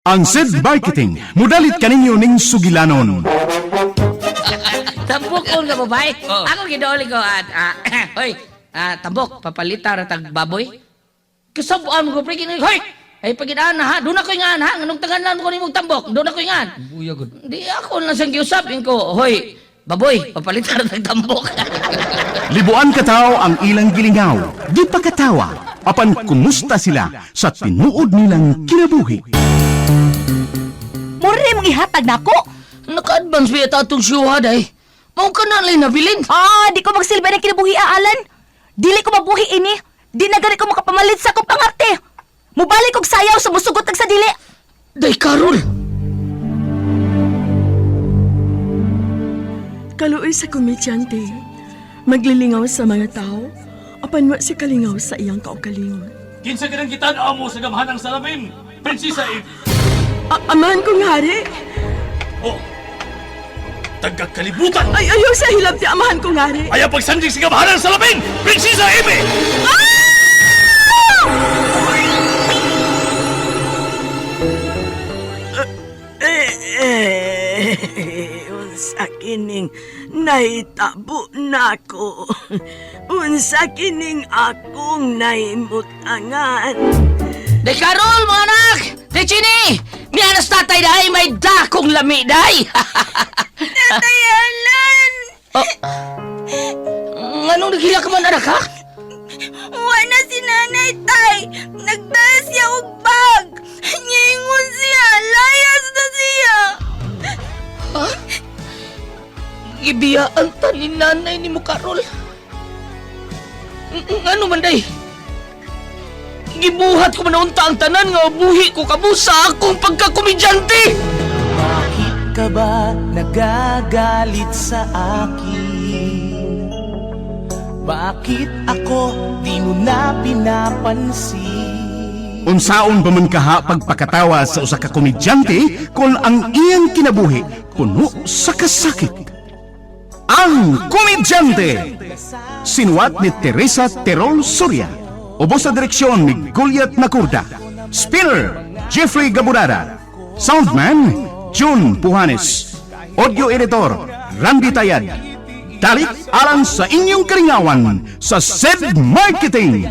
Ang Sid Marketing, mudalit kaninyo ning sugilanon. Tambok ko nga babae. Oo. Ako gidauli ko at hoy, tambok papalita ra tag baboy. Kasabuan mo ko pre kini hoy. Ay pagidaan na ha, doon ako ingan ha, nganong tanganan ko nimong tambok, doon ako ingan. Buya gud. Di ako na sang giusapin ko, hoy, baboy, papalita ra tag tambok. Libuan katao ang ilang gilingaw, di pa katawa, apan kumusta sila sa tinuod nilang kinabuhi. Mura rin mong ihatag na ako. Naka-advance ba ito itong syuha day? Mau ka na lang nabilin. Di ko magsilbi ng kinabuhi, Alan. Dili ko mabuhi ini. Di na gani ko makapamalit sa akong pangarte. Mubalik kog sayaw sa musugot sa dili. Day, Carol! Kaluoy sa komedyante, maglilingaw sa mga tao, apan wa si kalingaw sa iyang kaugalingon. Kinsa ganang gitan-aw mo sa gamhanang salamin, Prinsesa Eve. Amahan kong hari, Oh, tagakalibutan! ay ayaw sa hilab ti amahan kong hari. Ayaw pagsandig sa gamhanang salamin, Prinsesa Eve! Unsa kining naitabo nako. Unsa kining akong naimutangan. Day, Carol, mga anak! Day, Chini! Miyanas tatay dahi, may dakong lami dahi! Tatay Alan! Anong naghila ka man, anak, ha? Wala si nanay, tay! Nagdala siya og bag! Nyingon siya! Layas na siya! Ha? Ibiyaan ta ni nanay ni mo, Carol. Ano man, day? Gibuhat ko manaunta ang tanan nga buhi ko kabusa akong pagkakomedyante! Bakit ka ba nagagalit sa akin? Bakit ako di mo na pinapansin? Unsaon ba man kaha pagpakatawa sa usa ka komedyante kung ang iyang kinabuhi puno sa kasakit? Ang Komedyante! Sinuwat ni Teresa Terol Soria. Ubos sa direksyon ni Goliath Macurda. Spinner, Jeffrey Gaburada. Soundman, June Puhanes. Audio editor, Randy Tayad. Dalit alang sa inyong karingawan sa Sid Marketing.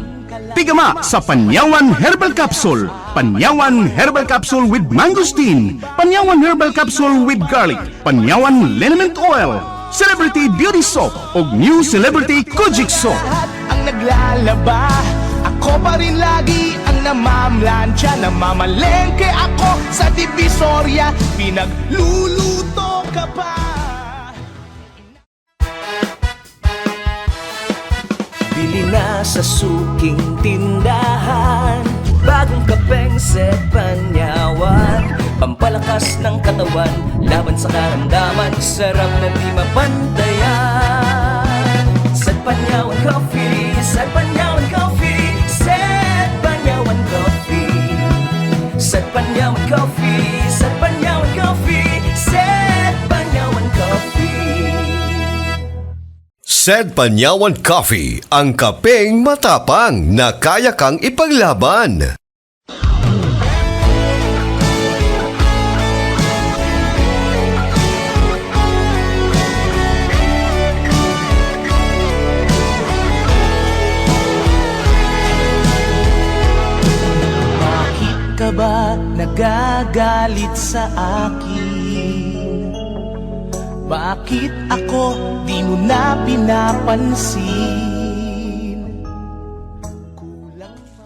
Pigama sa Panyawan Herbal Capsule. Panyawan Herbal Capsule with Mangosteen. Panyawan Herbal Capsule with Garlic. Panyawan Liniment Oil. Celebrity Beauty Soap o New Celebrity Kojic Soap. Lahat ang naglalaba, ako pa rin lagi ang namamlansya. Namamalengke ako sa Divisoria, pinagluluto ka pa. Bili na sa suking tindahan, bagong kapeng Set Panyawan. Pampalakas ng katawan, laban sa karamdaman, sarap na di mapantayan. Set Panyawan Coffee, Set Panyawan Coffee, Set Panyawan Coffee, Set Panyawan Coffee, Set Panyawan Coffee, Set Panyawan Coffee. Sed Panyawan Coffee, ang kapeng matapang na kaya kang ipaglaban. Bakit ka ba nagagalit sa akin? Bakit ako di mo na pinapansin?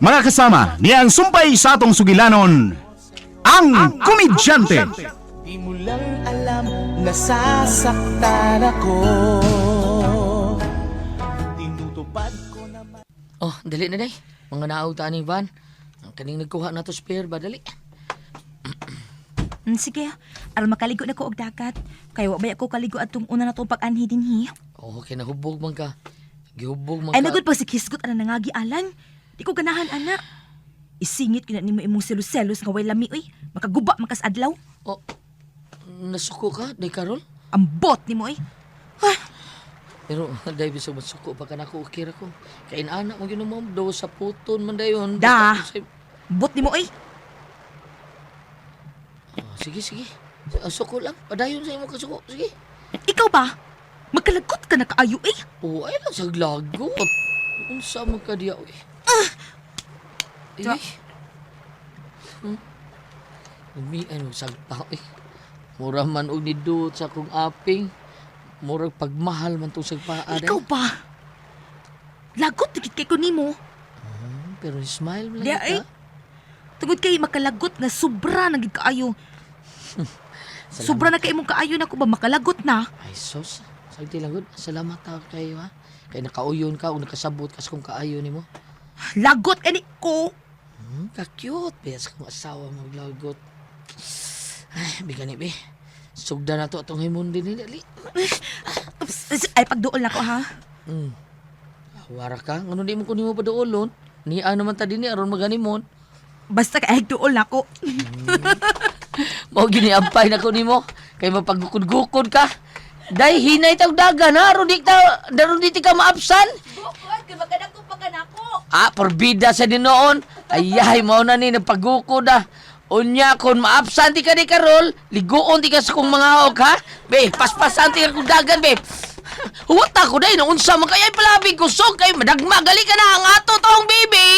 Mga kasama, niyang sumpay sa atong sugilanon, ang Komedyante. Di mo lang alam, nasasaktan ako. Tinutupad ko naman. Oh, dali na day. Mga naauta ni Van. Ang kaning nagkuha na to spare ba, dali. Sige, aron makaligo na ko og dagat. Kay wa bay ako kaligo atong una na tong pag-anhi dinhi. Oh, kinahubog man ka. Gihubog man Ay ka. nagud pag si Kisgot ana nangagi Alan. Di ko ganahan ana. Isingit ko na nimo imong selos-selos nga way lami oy. Makaguba makas adlaw. Oh, nasuko ka, day, Carol? Ang bot nimo oy. Pero dahil bisag masuko pa ka na ko, ukira ko. Kain anak mo yun mo, daw sa puton man dayon. Da. Bot nimo oy. Sige. Suko lang. Padayon sa imo ka suko. Sige. Ikaw ba? Magkalagot ka na kaayo eh. Oh, ay lang sa lagot. Unsa man ka diya, uy. Ja. Umian mo sagpa, uy. Mura man og nidot sa akong aping. Murag pagmahal man tong sagpaan. Ikaw ba? Lagot dikit kay ko nimo. Pero smile lang Diya ka. ay. Tungod kay makalagot nga sobra na gid kaayo. Sobra na kay imong kaayo na ko ba makalagot na. Ay, sos. Sagdi lang gud. Salamat ta kayo, ha. Kay nakauyon ka o nakasabot ka sa kung kaayo nimo. Lagot ani ko. Ka-cute. Bes kong asawa maglagot. Ay, bigani, be. Sugda na to atong himon din ni dali. Ay pagduol na ko ha. Wara ka. Ano di mo kunin mo pa doolon? Ni ano man ta din ni aron maganimon. Basta kay duol na ko. Mao giniampay na ko nimo kay mapagukod-gukod ka. Day hinay tag dagan ha, aron di ka maapsan. Bukod kay magkanako pagkanako. Ah, porbida sa dinoon. Ayay, mao na ni nagpagukod ah. Unya, kung maabsan di ka ni Karol, liguon di ka sa kong mga hawak, ha? Be, paspasan di ka kong dagan, be. Huwag ako day, naunsa man kaya palabing kusog kay madagma, gali ka na ang ato tong baby.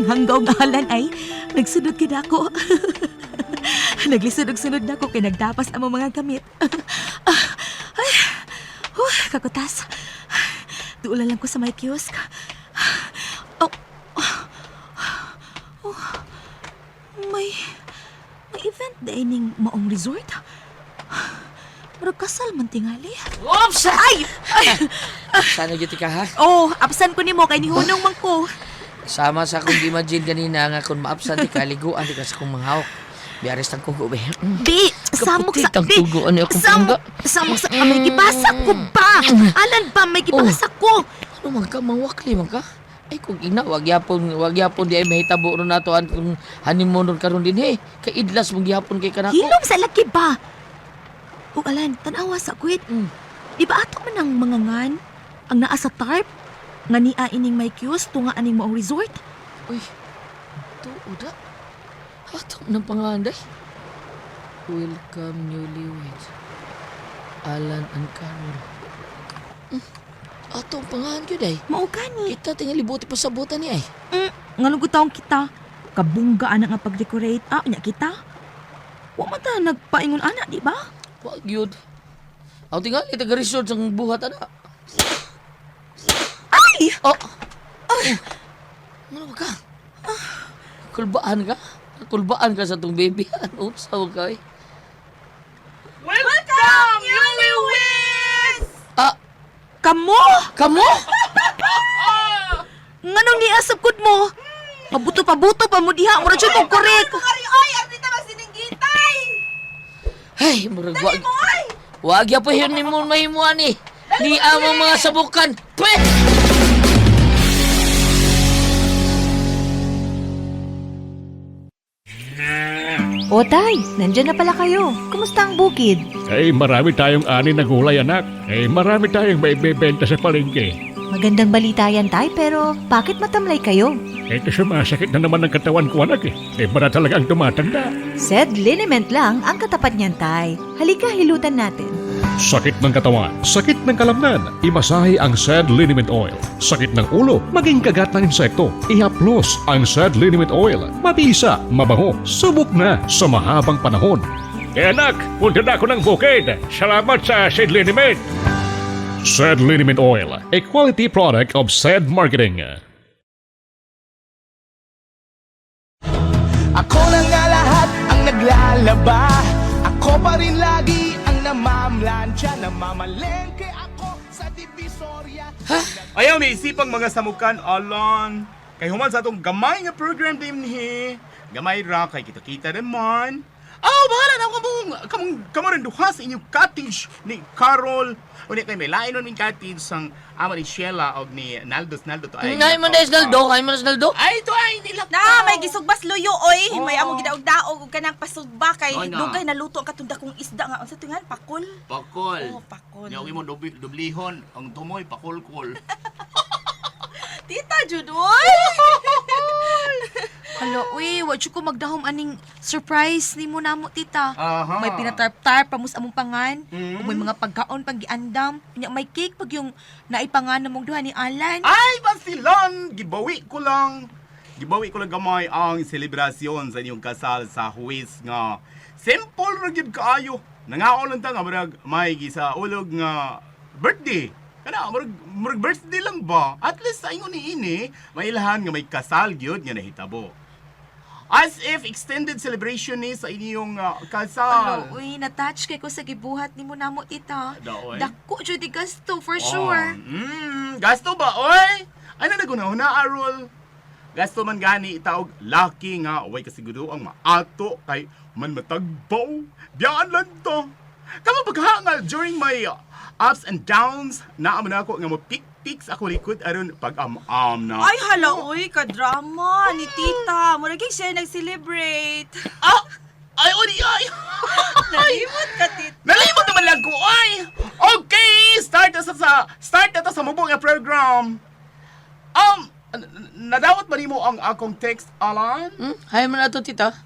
Hanggaw nga halan ay nagsunod gid ako. Naglisod-sunod na ako kay nagdapas ang mga gamit. Ay, kakutas. Duula lang ko sa may kiosk. May event dining maong resort. Pero kasal man tingali. Oops! Ay! Sana gyud ka, ha? Oh, absan ko nimo kay nihunong man ko. Sama sa akong imagine kanina nga kung maabsan di ka, liguan di ka sa kong mga hawak. Biaris tang kugo, be. Di, samok sa... Kaputit ang tugo, ano akong Samok sa... May gibasak ko ba? Alan ba may gibasak ko? Ano man ka, mawakli man ka? Ay, kung ina, wag yapon di ay mahitabo ron nato an kung honeymoon ron karon din, he. Kay idlas mong gihapon kay kanako. Hilom sa laki ba? O Alan, tanawa sa kwit. Di ba ato man ang mga ngan? Ang naa sa tarp? Nga niya ining may kiosk tunga aning maong resort? Uy, tuuda. Atong ng panganday. Welcome, newlyweds. Alan and Carol. Atong pangahan yun, ay. Maugani. Kita tingali buti pa sa buta ni, ay. Nga taong kita. Kabunggaan nga pag-decorate. Nya kita. Wa man ta nagpaingon ana, di ba? Wag yun. Ako tingali, taga-resort sa buhat, ana. Ay! Oh! Ano ba ka? Kulbaan ka? Kulbaan ka sa tong baby. Ano sa ka, eh? Welcome, newlyweds! Ah! Kamo? Kamo? Nganong niasap kud mo? Mabuto pa mo diha. Mura siya kong korek. Ari, oy! Arnita magsininggitay! Ay, murag wag. Wag ya pa yun ni mo mahimuan, eh. Ni amang mga sabukan. Pwet! O tay, nandyan na pala kayo. Kumusta ang bukid? Marami tayong ani na gulay, anak. Marami tayong may bebenta sa palengke. Magandang balita yan tay, pero bakit matamlay kayo? Kasi sumasakit na naman ang katawan ko, anak, para talagang tumatanda. Said liniment lang ang katapat niyan tay. Halika, hilutan natin. Sakit ng katawan, sakit ng kalamnan, imasahe ang Sad Liniment Oil. Sakit ng ulo, maging kagat ng insekto, ihaplos ang Sad Liniment Oil. Mabisa, mabango, subok na sa mahabang panahon. Anak, punta na ako ng bukid. Salamat sa Sad Liniment. Sad Liniment Oil, a quality product of Sad Marketing. Ako na nga lahat ang naglalaba. Ako pa rin lagi ang namamlansya. Namamalengke ako sa Divisoria. Ayaw may isipang mga samukan, alon. Kay human sa atong gamay nga program din ni. Gamay ra, kay kita-kita naman. Bahala na kamo rin duha sa inyong cottage ni Carol. O di kay may lain nun yung cottage sang ama ni Sheila o ni Naldo to ay. Ngay man des Naldo, ngay man des Naldo. Ay, ito ay nilak Na, may gisugbas luyo, oy. Oh. May amo gidaog-daog ug kanang pasugba kay Ay, na. dugay naluto ang katunda kong isda nga. Unsa tingan? Pakol? Pakol. Oh, pakol. Yawi mo dublihon, ang tumoy pakulkol. Tita Judoy! Hala, uy, wad ko magdahom aning surprise ni mo namo, tita. Aha. May pinatarp-tarp pamus among pangan. Mm. Ug may mga pagkaon pang giandam. Nya may cake pag yung naipangan namong duha ni Alan. Ay, basilan! Gibawi ko lang gamay ang selebrasyon sa inyong kasal sa huwis nga. Simple ra gyud kaayo. Nangaon lang ta nga murag may gisa ulog nga birthday. Kana murag birthday lang ba? At least sa ingon niini, may ilahan nga may kasal gyud nga nahitabo. As if extended celebration ni sa inyong kasal. Hala, uy, na-touch kay ko sa gibuhat ni mo namo, tita. Daoy. Dako jud di gasto for sure. Gasto ba, oy? Ano na gunahuna, Arol? Gasto man gani itaog lucky nga way kasiguro ang maato kay man matagbaw. Biyaan lang to. Kamo paghangal during my ups and downs na aman ako nga mo pics ako likod aron pag-am-am na. Ay, hala, uy, ka-drama ni tita. Murag siya nag-celebrate. Ay, odi, ay! Nalimot ka, tita. Nalimot naman lang ko, ay! Okay, start na sa mabong nga program. Nadawat ba nimo ang akong text, Alan? Hay man ato tita.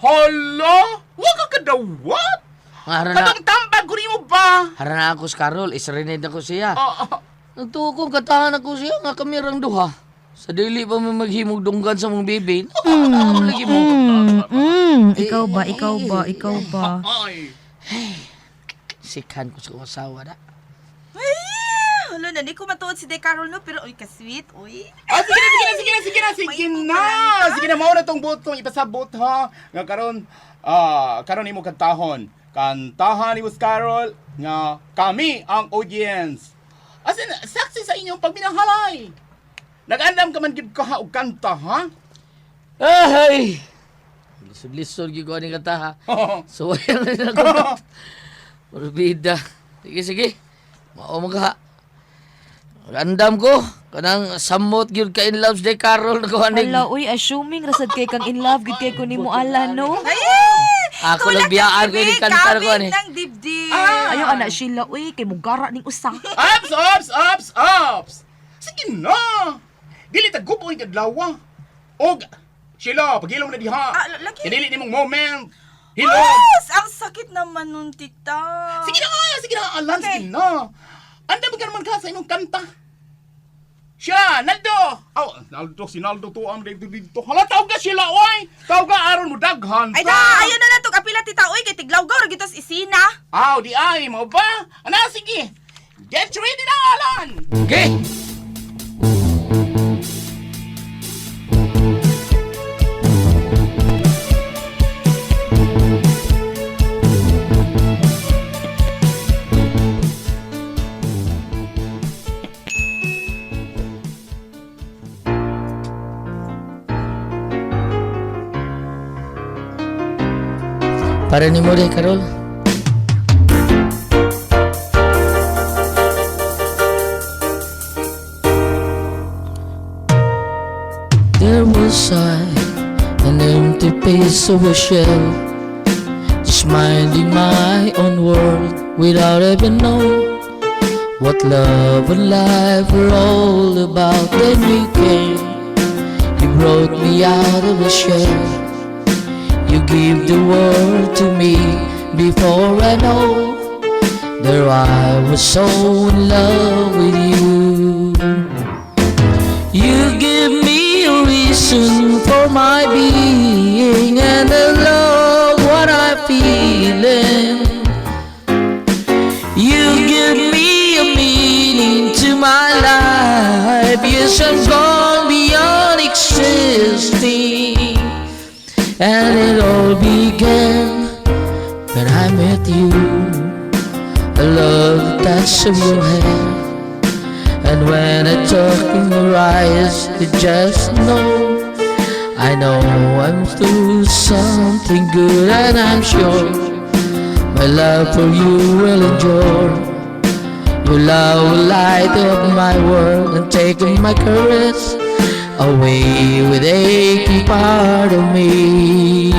Hala! Huwag ka kadawat! Hara na, Katong tambag ko nimo ba? hara na ako sa Carol, isrinid ako siya. Ah, Nagtuo kong katahan ako siya nga kamirang duha. Sa dili pa mo maghimog dunggan sa mong bibi. Ano lagi mo? Ikaw ba? ay! Sikhan ko sa asawa na. Ay, hala na, di ko matuod si De Carol, no? Pero, uy, ka-sweet, uy. Sige na, mao na tong butong ipasabot ha. Nga karon nimo kantahon. Kantahan ni Carol nga kami ang audience. As in, saksi sa inyong pagminahalay. Nag-andam ka man gid ka og kanta, ha? Ay! Lisod-lisod gyud ko ni kanta ha. So ayan na ako. Orbida. Sige. Mao mga andam ko kanang samot gyud ka in love day Carol nagawanig. Hala, uy, assuming rasad kay kang in love gid kay ko nimo, Alan, no? Ay! Ako lang biyaan ko ni kanta ko ni. Kabit ng dibdib. Ayaw, anak Sheila, uy, kay mugara ning usa. Ops! Sige na! Dili tagupo yung kadlawa. Og, Sheila, pag-ilaw na diha. Lagi. Dili nimong moment. Hilog. Yes! Ang sakit naman nun, tita. Sige na, Alan, Okay. sige na. Anda ba ka naman ka sa imong kanta? Siya, Naldo! Si Naldo to ang dito. Hala, tawag ka sila, oy! Tawag ka, aron mo daghan. Ay da, ayun na lang to kapila, tita. Uy, kay tiglawgaw, ragitos isina. Di ay, mo ba? Sige. Get ready na, Alan! Okay. Para ni mo Carol. There was an empty piece of a shell, just minding my own world without ever knowing what love and life were all about. Then you came, you brought me out of the shell. You give the world to me before I know that I was so in love with you. You give me a reason for my being and I love what I'm feeling. You give me a meaning to my life. Yes, I'm gone beyond existing. And it all began when I met you. A love touch of your hand, and when I talk in your eyes, you just know I know I'm through something good, and I'm sure my love for you will endure. Your love will light up my world and take my courage away with aching part of me.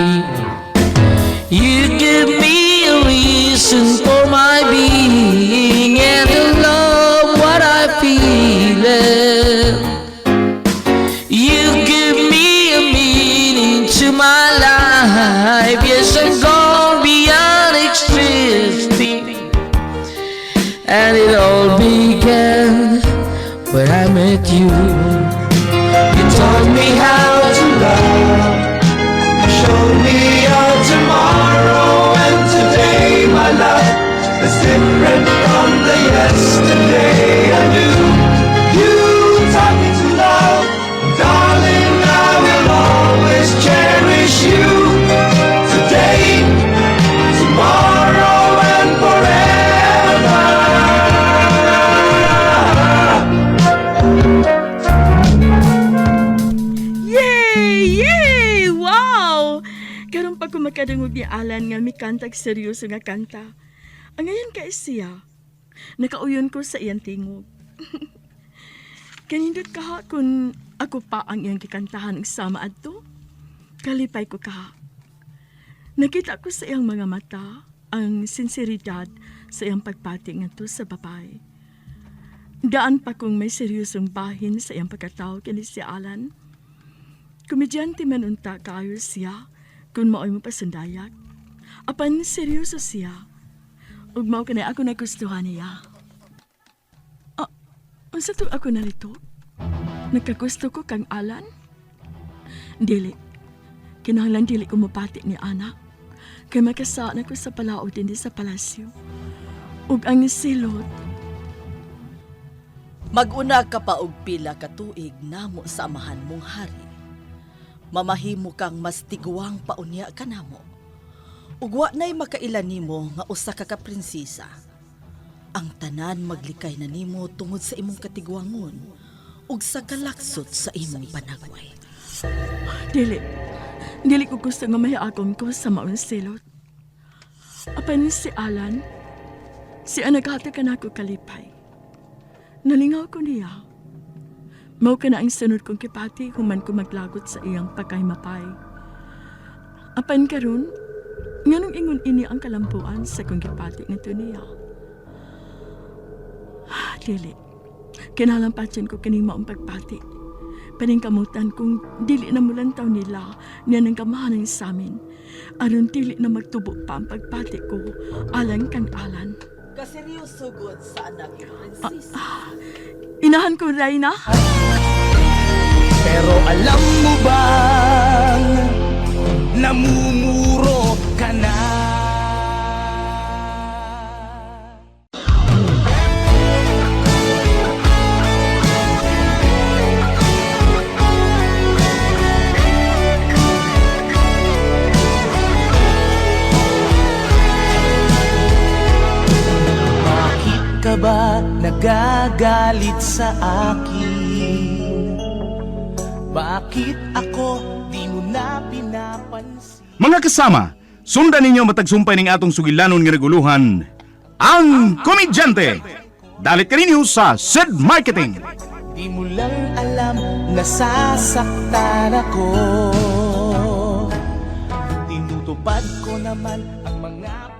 You give me a reason for my being and to love what I feel. You give me a meaning to my life. Yes, I'm gone beyond existing. And it all began when I met you. You taught me how to love, showed me your tomorrow, and today my love is different from the yesterday I knew. You taught me to love, darling, I will always cherish you. Today, tomorrow, and forever. Yay! Wow! Karon pa ko makadungog ni Alan nga mikantag seryoso nga kanta. Ang ngayon kay siya, nakauyon ko sa iyang tingog. Kanindot ka kung ako pa ang iyang kikantahan ng sama adto. Kalipay ko ka. Nakita ko sa iyang mga mata ang sinseridad sa iyang pagpati ngadto sa babae. Daan pa kung may seryosong bahin sa iyang pagkatao kini si Alan. Komedyante man unta kayo siya kung maoy mo pasundayak. Apan seryoso siya. Ug mao kanay ako nagustuhan niya. Unsa to ako narito? Nagkagusto ko kang Alan? Dili. Kinahanglan dili ko mapati ni anak. Kay makasaan ako sa palaod din sa palasyo. Ug ang silot. Mag-una ka pa og pila ka tuig namo sa amahan mong hari. Mamahimo kang mas tiguang paunya ka namo. Ug wa nay makailan nimo nga usa ka prinsesa. Ang tanan maglikay na nimo tungod sa imong katiguangon ug sa kalaksot sa imong panagway. Dili ko gusto nga mahiagom ko sa maong silot. Apan si Alan, siya naghati ka na ako kalipay. Nalingaw ko niya. Mao ka na ang sunod kong kipati human ko maglagot sa iyang pagkaymapay. Apan karon, nganong ingon ini ang kalampuan sa kong kipati nga niya. Dili, kinalampatyan ko kining maong pagpati. Paningkamutan kung dili na mulantaw nila niya ng kamahanan sa amin. Aron dili na magtubo pa ang pagpati ko alang kang Alan. Kaseryoso gud sa anak ni prinsesa. Inahan ko, Reyna. Pero alam mo bang namumuro ka na? Bakit ka ba nagagalit sa akin? Bakit ako di mo na pinapansin? Mga kasama, sundan ninyo matagsumpay ng atong sugilanon nga reguluhan, ang Komedyante. Dalit ka ninyo sa SED Marketing. Di mo lang alam, nasasaktan ako. Tinutupad ko naman ang mga